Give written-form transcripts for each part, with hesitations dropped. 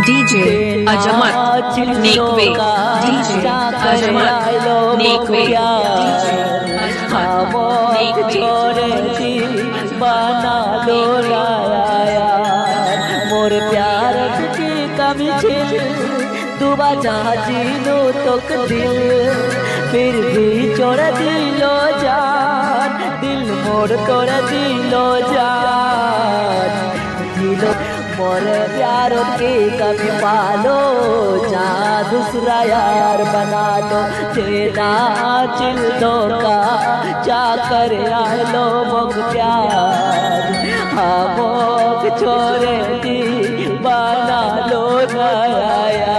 DJ Ajamat Nekwe DJ Ajamat Nekwe DJ Ajamat Nekwe बना लो राया मोर प्यार की कमी छिल दुबा चाहतीनो तक दिल फिर भी छोड़ दिलो जान दिल मोर तोड़ दिलो जान दिलो मोर प्यार की कमी पालो जा दूसरा यार बना लो तेरा चिल दो का चाकर आलो मोग प्यार हमोग छोड़े दी बना लो नया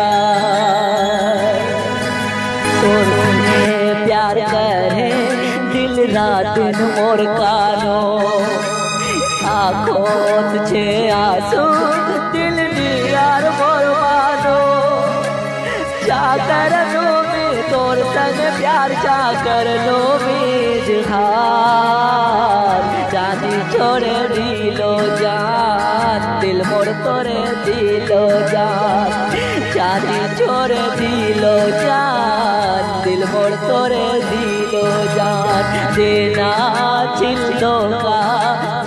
तोरने प्यार करे दिल रात मोर कानो आँखों तुझे आंसू दिल यार मोर मानो चाकर लो में तोर संग प्यार चाकर लो में जहान जानी छोड़े दिलो जान दिल मोर तोरे दिलो जान जानी छोड़े दिलो जान दिल मोर तोरे दिलो जान देना छिलो का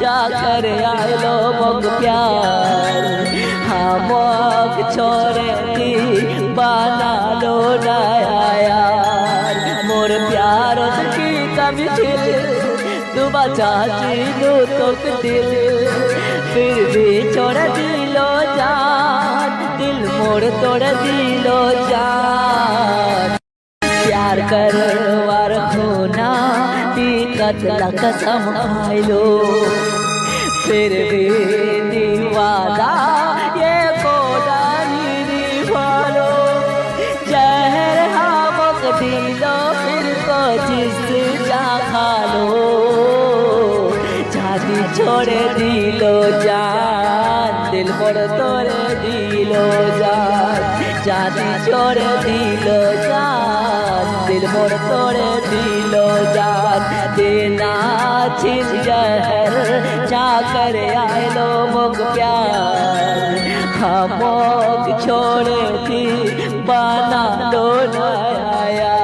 जाकर आलो मोग प्यार हमोग छोड़े दी बना लो नया यार मोर प्यार की कमी छिल दुबा चाची लो तक दिल फिर भी छोड़ दिलो जान दिल मोर तोड़ दिलो जान प्यार करवार होना दिक्कत कसम खाइलो फिर भी दीवाना ये कोडानी निभालो जहर हमक दिलो फिर को जिस जा खालो जाती छोड़े दिलो जान दिल मोर तोड़े दिलो जान जाती छोड़े दिलो जान दिल मोर तोड़े दिलो जान देना छिल जहर चाकर आलो मोग प्यार हमोग छोड़े दी बना लो नया